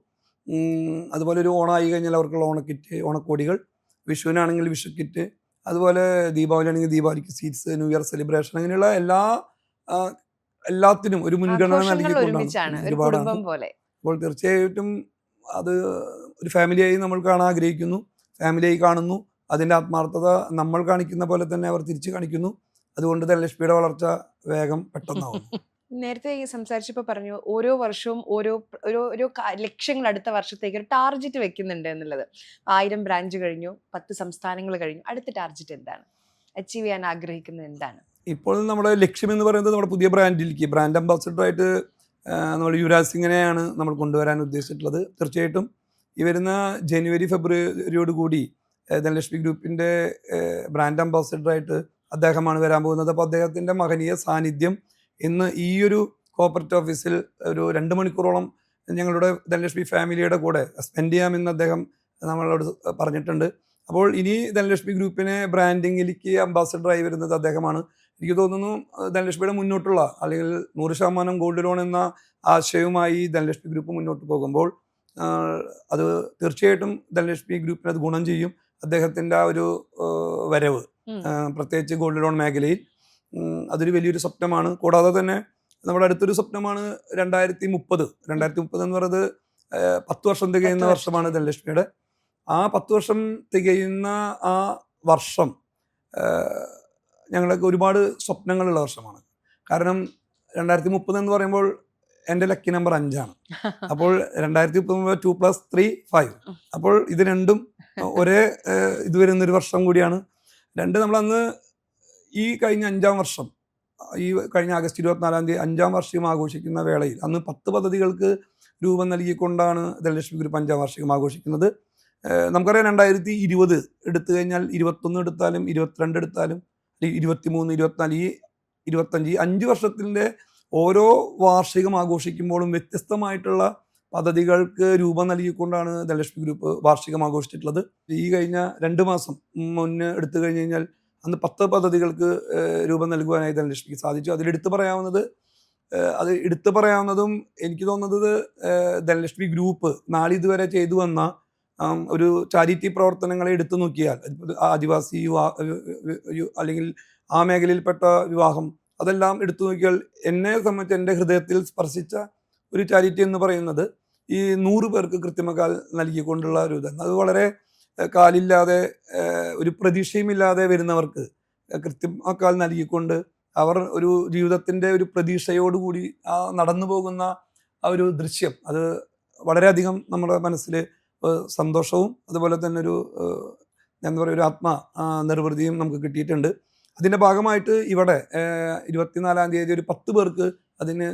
അതുപോലെ ഒരു ഓണമായി കഴിഞ്ഞാൽ അവർക്കുള്ള ഓണക്കിറ്റ്, ഓണക്കോടികൾ, വിഷുവിനാണെങ്കിൽ വിഷു കിറ്റ്, അതുപോലെ ദീപാവലി ആണെങ്കിൽ ദീപാവലിക്ക് സീറ്റ്സ്, ന്യൂ ഇയർ സെലിബ്രേഷൻ, അങ്ങനെയുള്ള എല്ലാത്തിനും ഒരു മുൻഗണന നൽകിക്കൊണ്ടാണ് ഒരുപാടാണ്. അപ്പോൾ തീർച്ചയായിട്ടും അത് ഒരു ഫാമിലിയായി നമ്മൾ കാണാൻ ആഗ്രഹിക്കുന്നു, ഫാമിലിയായി കാണുന്നു. അതിൻ്റെ ആത്മാർത്ഥത നമ്മൾ കാണിക്കുന്ന പോലെ തന്നെ അവർ തിരിച്ചു കാണിക്കുന്നു. അതുകൊണ്ട് ധനലക്ഷ്മിയുടെ വളർച്ച വേഗം പെട്ടെന്നാവും. നേരത്തെ ഈ സംസാരിച്ചപ്പോൾ പറഞ്ഞു ഓരോ വർഷവും ഓരോ ലക്ഷ്യങ്ങൾ അടുത്ത വർഷത്തേക്ക് ഒരു ടാർജറ്റ് വെക്കുന്നുണ്ട് എന്നുള്ളത്. 1000 ബ്രാഞ്ച് കഴിഞ്ഞു, 10 സംസ്ഥാനങ്ങൾ കഴിഞ്ഞു, അടുത്ത ടാർജറ്റ് എന്താണ്? അച്ചീവ് ചെയ്യാൻ ആഗ്രഹിക്കുന്നത് എന്താണ്? ഇപ്പോൾ നമ്മുടെ ലക്ഷ്യം എന്ന് പറയുന്നത് നമ്മുടെ പുതിയ ബ്രാൻഡിലേക്ക് ബ്രാൻഡ് അംബാസിഡറായിട്ട് നമ്മൾ യുവരാജ് സിംഗിനെയാണ് നമ്മൾ കൊണ്ടുവരാൻ ഉദ്ദേശിച്ചിട്ടുള്ളത്. തീർച്ചയായിട്ടും ഈ വരുന്ന ജനുവരി ഫെബ്രുവരിയോട് കൂടി ധനലക്ഷ്മി ഗ്രൂപ്പിൻ്റെ ബ്രാൻഡ് അംബാസിഡറായിട്ട് അദ്ദേഹമാണ് വരാൻ പോകുന്നത്. അപ്പോൾ അദ്ദേഹത്തിൻ്റെ മഹനീയ സാന്നിധ്യം ഇന്ന് ഈ ഒരു കോർപ്പറേറ്റ് ഓഫീസിൽ ഒരു 2 മണിക്കൂറോളം ഞങ്ങളുടെ ധനലക്ഷ്മി ഫാമിലിയുടെ കൂടെ സ്പെൻഡ് ചെയ്യാമെന്ന് അദ്ദേഹം നമ്മളോട് പറഞ്ഞിട്ടുണ്ട്. അപ്പോൾ ഇനി ധനലക്ഷ്മി ഗ്രൂപ്പിനെ ബ്രാൻഡിങ്ങിലേക്ക് അംബാസിഡറായി വരുന്നത് അദ്ദേഹമാണ്. എനിക്ക് തോന്നുന്നു ധനലക്ഷ്മിയുടെ മുന്നോട്ടുള്ള, അല്ലെങ്കിൽ 100% ഗോൾഡ് ലോൺ എന്ന ആശയവുമായി ധനലക്ഷ്മി ഗ്രൂപ്പ് മുന്നോട്ട് പോകുമ്പോൾ അത് തീർച്ചയായിട്ടും ധനലക്ഷ്മി ഗ്രൂപ്പിന് അത് ഗുണം ചെയ്യും. അദ്ദേഹത്തിൻ്റെ ആ ഒരു വരവ്, പ്രത്യേകിച്ച് ഗോൾഡ് ലോൺ മേഖലയിൽ, അതൊരു വലിയൊരു സ്വപ്നമാണ്. കൂടാതെ തന്നെ നമ്മുടെ അടുത്തൊരു സ്വപ്നമാണ് 2030 എന്ന് പറയുന്നത് 10 വർഷം തികയുന്ന വർഷമാണ് ധനലക്ഷ്മിയുടെ. ആ 10 വർഷം തികയുന്ന ആ വർഷം ഞങ്ങൾക്ക് ഒരുപാട് സ്വപ്നങ്ങളുള്ള വർഷമാണ്. കാരണം 2030 എന്ന് പറയുമ്പോൾ എൻ്റെ ലക്കി നമ്പർ 5ആണ്. അപ്പോൾ 2030 2+3 5. അപ്പോൾ ഇത് രണ്ടും ഒരേ ഇത് വരുന്നൊരു വർഷം കൂടിയാണ്. നമ്മളന്ന് ഈ കഴിഞ്ഞ 5-ാം വർഷം, ഈ കഴിഞ്ഞ ആഗസ്റ്റ് 24-ാം തീയതി 5-ാം വാർഷികം ആഘോഷിക്കുന്ന വേളയിൽ അന്ന് 10 പദ്ധതികൾക്ക് രൂപം നൽകിക്കൊണ്ടാണ് ധനലക്ഷ്മി ഗ്രൂപ്പ് 5-ാം വാർഷികം ആഘോഷിക്കുന്നത്. നമുക്കറിയാം 2020 എടുത്തു കഴിഞ്ഞാൽ 21 എടുത്താലും 22 എടുത്താലും 23, 24, 25 5 വർഷത്തിൻ്റെ ഓരോ വാർഷികം ആഘോഷിക്കുമ്പോഴും വ്യത്യസ്തമായിട്ടുള്ള പദ്ധതികൾക്ക് രൂപം നൽകിക്കൊണ്ടാണ് ധനലക്ഷ്മി ഗ്രൂപ്പ് വാർഷികം ആഘോഷിച്ചിട്ടുള്ളത്. ഈ കഴിഞ്ഞ 2 മാസം മുന്നേ എടുത്തു കഴിഞ്ഞ് കഴിഞ്ഞാൽ അന്ന് 10 പദ്ധതികൾക്ക് രൂപം നൽകുവാനായി ധനലക്ഷ്മിക്ക് സാധിച്ചു. അത് എടുത്തു പറയാവുന്നതും എനിക്ക് തോന്നുന്നത് ധനലക്ഷ്മി ഗ്രൂപ്പ് നാളിതുവരെ ചെയ്തു വന്ന ഒരു ചാരിറ്റി പ്രവർത്തനങ്ങളെ എടുത്തു നോക്കിയാൽ ആദിവാസി അല്ലെങ്കിൽ ആ മേഖലയിൽപ്പെട്ട വിവാഹം അതെല്ലാം എടുത്തു നോക്കിയാൽ എന്നെ സംബന്ധിച്ച് എൻ്റെ ഹൃദയത്തിൽ സ്പർശിച്ച ഒരു ചാരിറ്റി എന്ന് പറയുന്നത് ഈ 100 പേർക്ക് കൃത്രിമക്കാൽ നൽകിക്കൊണ്ടുള്ള ഒരു ഇതാണ്. അത് വളരെ കാലില്ലാതെ ഒരു പ്രതീക്ഷയുമില്ലാതെ വരുന്നവർക്ക് കൃത്രിമക്കാൽ നൽകിക്കൊണ്ട് അവർ ഒരു ജീവിതത്തിൻ്റെ ഒരു പ്രതീക്ഷയോടുകൂടി നടന്നു പോകുന്ന ആ ഒരു ദൃശ്യം അത് വളരെയധികം നമ്മുടെ മനസ്സിൽ സന്തോഷവും അതുപോലെ തന്നെ ഒരു എന്താ പറയുക ഒരു നിർവൃതിയും നമുക്ക് കിട്ടിയിട്ടുണ്ട്. അതിൻ്റെ ഭാഗമായിട്ട് ഇവിടെ 24-ാം തീയതി ഒരു 10 പേർക്ക് അതിന്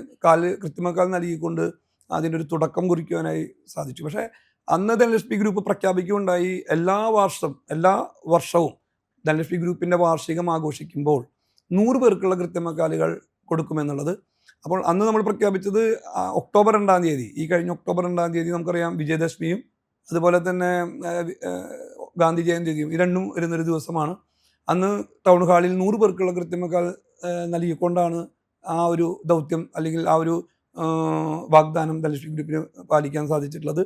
കൃത്രിമക്കാൽ നൽകിക്കൊണ്ട് അതിനൊരു തുടക്കം കുറിക്കുവാനായി സാധിച്ചു. പക്ഷേ അന്ന് ധനലക്ഷ്മി ഗ്രൂപ്പ് പ്രഖ്യാപിക്കുകയുണ്ടായി എല്ലാ വർഷവും ധനലക്ഷ്മി ഗ്രൂപ്പിൻ്റെ വാർഷികം ആഘോഷിക്കുമ്പോൾ 100 പേർക്കുള്ള കൃത്രിമക്കാലുകൾ കൊടുക്കുമെന്നുള്ളത്. അപ്പോൾ അന്ന് നമ്മൾ പ്രഖ്യാപിച്ചത് ഒക്ടോബർ 2-ാം തീയതി, ഈ കഴിഞ്ഞ ഒക്ടോബർ 2-ാം തീയതി നമുക്കറിയാം വിജയദശമിയും അതുപോലെ തന്നെ ഗാന്ധി ജയന്തിയും ഈ രണ്ടും വരുന്നൊരു ദിവസമാണ്. അന്ന് ടൗൺ ഹാളിൽ 100 പേർക്കുള്ള കൃത്രിമക്കാൽ നൽകിക്കൊണ്ടാണ് ആ ഒരു ദൗത്യം അല്ലെങ്കിൽ ആ ഒരു വാഗ്ദാനം ധനലക്ഷ്മി ഗ്രൂപ്പിന് പാലിക്കാൻ സാധിച്ചിട്ടുള്ളത്.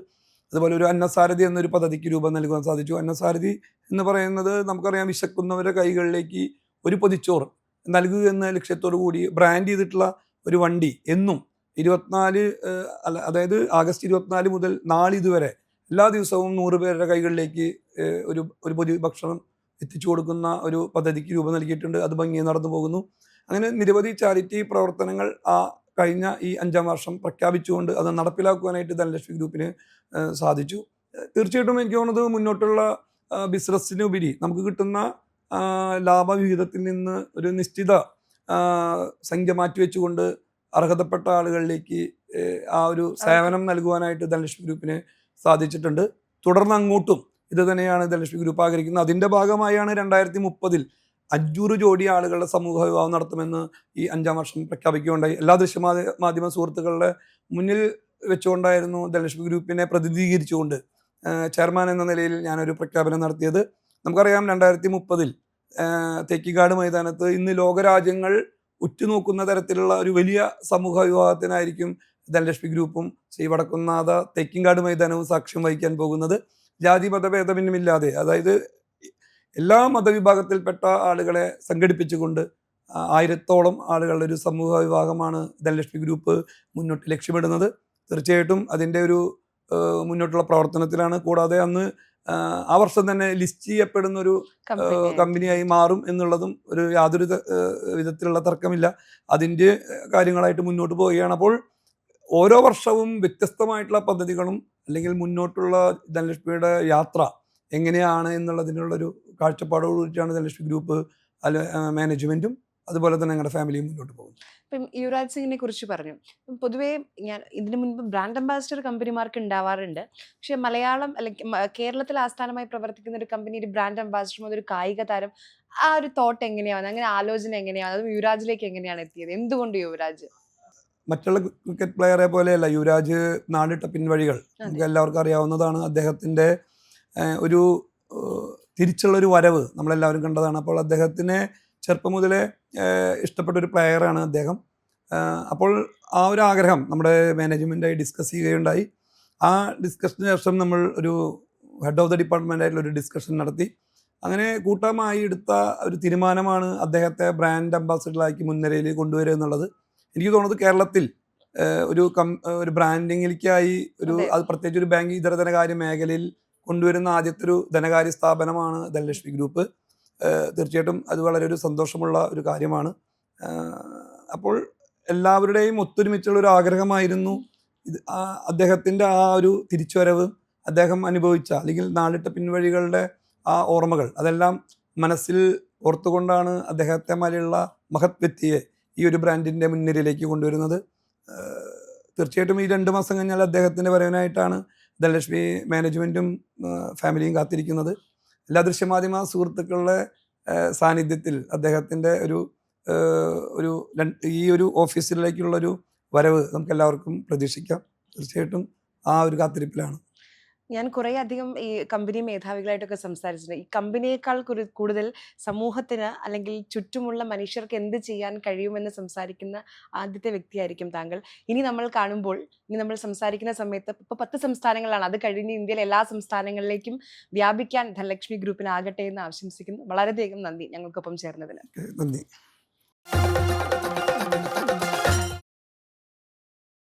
അതുപോലെ ഒരു അന്നസാരഥി എന്നൊരു പദ്ധതിക്ക് രൂപം നൽകുവാൻ സാധിച്ചു. അന്നസാരഥി എന്ന് പറയുന്നത് നമുക്കറിയാം വിശക്കുന്നവരുടെ കൈകളിലേക്ക് ഒരു പൊതിച്ചോറ് നൽകുക എന്ന ലക്ഷ്യത്തോടു കൂടി ബ്രാൻഡ് ചെയ്തിട്ടുള്ള ഒരു വണ്ടി എന്നും അതായത് ആഗസ്റ്റ് 24 മുതൽ നാളിതുവരെ എല്ലാ ദിവസവും 100 പേരുടെ കൈകളിലേക്ക് ഒരു പൊതി ഭക്ഷണം എത്തിച്ചു കൊടുക്കുന്ന ഒരു പദ്ധതിക്ക് രൂപം നൽകിയിട്ടുണ്ട്. അത് ഭംഗിയെ നടന്നു പോകുന്നു. അങ്ങനെ നിരവധി ചാരിറ്റി പ്രവർത്തനങ്ങൾ കഴിഞ്ഞ ഈ 5-ാം വർഷം പ്രഖ്യാപിച്ചുകൊണ്ട് അത് നടപ്പിലാക്കുവാനായിട്ട് ധനലക്ഷ്മി ഗ്രൂപ്പിന് സാധിച്ചു. തീർച്ചയായിട്ടും എനിക്ക് തോന്നുന്നത് മുന്നോട്ടുള്ള ബിസിനസ്സിനുപരി നമുക്ക് കിട്ടുന്ന ലാഭവിഹിതത്തിൽ നിന്ന് ഒരു നിശ്ചിത സംഖ്യ മാറ്റിവെച്ചുകൊണ്ട് അർഹതപ്പെട്ട ആളുകളിലേക്ക് ആ ഒരു സേവനം നൽകുവാനായിട്ട് ധനലക്ഷ്മി ഗ്രൂപ്പിന് സാധിച്ചിട്ടുണ്ട്. തുടർന്ന് അങ്ങോട്ടും ഇത് തന്നെയാണ് ധനലക്ഷ്മി ഗ്രൂപ്പ് ആഗ്രഹിക്കുന്നത്. അതിൻ്റെ ഭാഗമായാണ് 2030 500 ജോഡി ആളുകളുടെ സമൂഹ വിവാഹം നടത്തുമെന്ന് ഈ 5-ാം വർഷം പ്രഖ്യാപിക്കുകയുണ്ടായി. എല്ലാ ദൃശ്യമാധ്യമ സുഹൃത്തുക്കളുടെ മുന്നിൽ വെച്ചുകൊണ്ടായിരുന്നു ധനലക്ഷ്മി ഗ്രൂപ്പിനെ പ്രതിനിധീകരിച്ചുകൊണ്ട് ചെയർമാൻ എന്ന നിലയിൽ ഞാനൊരു പ്രഖ്യാപനം നടത്തിയത്. നമുക്കറിയാം 2030 തേക്കിക്കാട് മൈതാനത്ത് ഇന്ന് ലോകരാജ്യങ്ങൾ ഉറ്റുനോക്കുന്ന തരത്തിലുള്ള ഒരു വലിയ സമൂഹ വിവാഹത്തിനായിരിക്കും ധനലക്ഷ്മി ഗ്രൂപ്പും ശ്രീ വടക്കുംനാഥ തേക്കിങ്കാട് മൈതാനവും സാക്ഷ്യം വഹിക്കാൻ പോകുന്നത്. ജാതി മതഭേദമില്ലാതെ അതായത് എല്ലാ മതവിഭാഗത്തിൽപ്പെട്ട ആളുകളെ സംഘടിപ്പിച്ചുകൊണ്ട് 1000-ഓളം ആളുകളുടെ ഒരു സമൂഹ വിവാഹമാണ് ധനലക്ഷ്മി ഗ്രൂപ്പ് മുന്നോട്ട് ലക്ഷ്യമിടുന്നത്. തീർച്ചയായിട്ടും അതിൻ്റെ ഒരു മുന്നോട്ടുള്ള പ്രവർത്തനത്തിലാണ്. കൂടാതെ അന്ന് ആ വർഷം തന്നെ ലിസ്റ്റ് ചെയ്യപ്പെടുന്ന ഒരു കമ്പനിയായി മാറും എന്നുള്ളതും യാതൊരു വിധത്തിലുള്ള തർക്കമില്ല. അതിൻ്റെ കാര്യങ്ങളായിട്ട് മുന്നോട്ട് പോവുകയാണ്. അപ്പോൾ ഓരോ വർഷവും വ്യത്യസ്തമായിട്ടുള്ള പദ്ധതികളും അല്ലെങ്കിൽ മുന്നോട്ടുള്ള ധനലക്ഷ്മിയുടെ യാത്ര എങ്ങനെയാണ് എന്നുള്ളതിനുള്ളൊരു കാഴ്ചപ്പാടോടുകൂടിയിട്ടാണ് ധനലക്ഷ്മി ഗ്രൂപ്പ് മാനേജ്മെൻറ്റും അതുപോലെ തന്നെ ഞങ്ങളുടെ ഫാമിലിയും മുന്നോട്ട് പോകുന്നത്. ഇപ്പം യുവരാജ് സിംഗിനെ കുറിച്ച് പറഞ്ഞു. പൊതുവേ ഞാൻ ഇതിനു മുൻപ് ബ്രാൻഡ് അംബാസിഡർ കമ്പനിമാർക്ക് ഉണ്ടാവാറുണ്ട്. പക്ഷേ മലയാളം അല്ലെങ്കിൽ കേരളത്തിൽ ആസ്ഥാനമായി പ്രവർത്തിക്കുന്ന ഒരു കമ്പനി ഒരു ബ്രാൻഡ് അംബാസിഡർ മുതൽ ഒരു കായിക താരം ആ ഒരു തോട്ട് എങ്ങനെയാണ്, അങ്ങനെ ആലോചന എങ്ങനെയാണ്, അതും യുവരാജിലേക്ക് എങ്ങനെയാണ് എത്തിയത്? എന്തുകൊണ്ട് യുവരാജ്? മറ്റുള്ള ക്രിക്കറ്റ് പ്ലെയറെ പോലെയല്ല യുവരാജ് നാടിട്ട പിൻവഴികൾ നമുക്ക് എല്ലാവർക്കും അറിയാവുന്നതാണ്. അദ്ദേഹത്തിൻ്റെ ഒരു തിരിച്ചുള്ളൊരു വരവ് നമ്മളെല്ലാവരും കണ്ടതാണ്. അപ്പോൾ അദ്ദേഹത്തിനെ ചെറുപ്പം മുതലേ ഇഷ്ടപ്പെട്ട ഒരു പ്ലെയറാണ് അദ്ദേഹം. അപ്പോൾ ആ ഒരു ആഗ്രഹം നമ്മുടെ മാനേജ്മെൻറ്റായി ഡിസ്കസ് ചെയ്യുകയുണ്ടായി. ആ ഡിസ്കഷന് ശേഷം നമ്മൾ ഒരു ഹെഡ് ഓഫ് ദ ഡിപ്പാർട്ട്മെൻറ്റായിട്ടുള്ള ഒരു ഡിസ്കഷൻ നടത്തി. അങ്ങനെ കൂട്ടമായി എടുത്ത ഒരു തീരുമാനമാണ് അദ്ദേഹത്തെ ബ്രാൻഡ് അംബാസിഡറാക്കി മുൻനിരയിൽ കൊണ്ടുവരിക എന്നുള്ളത്. എനിക്ക് തോന്നുന്നത് കേരളത്തിൽ ഒരു ബ്രാൻഡിങ്ങിലേക്കായി അത് പ്രത്യേകിച്ച് ഒരു ബാങ്കിങ് ഇതര ധനകാര്യ മേഖലയിൽ കൊണ്ടുവരുന്ന ആദ്യത്തെ ഒരു ധനകാര്യ സ്ഥാപനമാണ് ധനലക്ഷ്മി ഗ്രൂപ്പ്. തീർച്ചയായിട്ടും അത് വളരെ ഒരു സന്തോഷമുള്ള ഒരു കാര്യമാണ്. അപ്പോൾ എല്ലാവരുടെയും ഒത്തൊരുമിച്ചുള്ള ഒരു ആഗ്രഹമായിരുന്നു ഇത്. അദ്ദേഹത്തിൻ്റെ ആ ഒരു തിരിച്ചുവരവ്, അദ്ദേഹം അനുഭവിച്ച അല്ലെങ്കിൽ നാളിട്ട പിൻവഴികളുടെ ആ ഓർമ്മകൾ അതെല്ലാം മനസ്സിൽ ഓർത്തുകൊണ്ടാണ് അദ്ദേഹത്തെ മാതിരിയുള്ള മഹത് വ്യക്തിയെ ഈ ഒരു ബ്രാൻഡിൻ്റെ മുൻനിരയിലേക്ക് കൊണ്ടുവരുന്നത്. തീർച്ചയായിട്ടും ഈ 2 മാസം കഴിഞ്ഞാൽ അദ്ദേഹത്തിൻ്റെ വരവിനായിട്ടാണ് ധനലക്ഷ്മി മാനേജ്മെൻറ്റും ഫാമിലിയും കാത്തിരിക്കുന്നത്. എല്ലാ ദൃശ്യമാധ്യമ സുഹൃത്തുക്കളുടെ സാന്നിധ്യത്തിൽ അദ്ദേഹത്തിൻ്റെ ഒരു ഈ ഒരു ഓഫീസിലേക്കുള്ളൊരു വരവ് നമുക്ക് എല്ലാവർക്കും പ്രതീക്ഷിക്കാം. തീർച്ചയായിട്ടും ആ ഒരു കാത്തിരിപ്പിലാണ്. ഞാൻ കുറേ അധികം ഈ കമ്പനി മേധാവികളായിട്ടൊക്കെ സംസാരിച്ചിട്ടുണ്ട്. ഈ കമ്പനിയേക്കാൾ കൂടുതൽ സമൂഹത്തിന് അല്ലെങ്കിൽ ചുറ്റുമുള്ള മനുഷ്യർക്ക് എന്ത് ചെയ്യാൻ കഴിയുമെന്ന് സംസാരിക്കുന്ന ആദ്യത്തെ വ്യക്തിയായിരിക്കും താങ്കൾ. ഇനി നമ്മൾ സംസാരിക്കുന്ന സമയത്ത് ഇപ്പോൾ 10 സംസ്ഥാനങ്ങളാണ്, അത് കഴിഞ്ഞ് ഇന്ത്യയിലെ എല്ലാ സംസ്ഥാനങ്ങളിലേക്കും വ്യാപിക്കാൻ ധനലക്ഷ്മി ഗ്രൂപ്പിനാകട്ടെ എന്ന് ആശംസിക്കുന്നു. വളരെയധികം നന്ദി ഞങ്ങൾക്കൊപ്പം ചേർന്നതിന്. നന്ദി.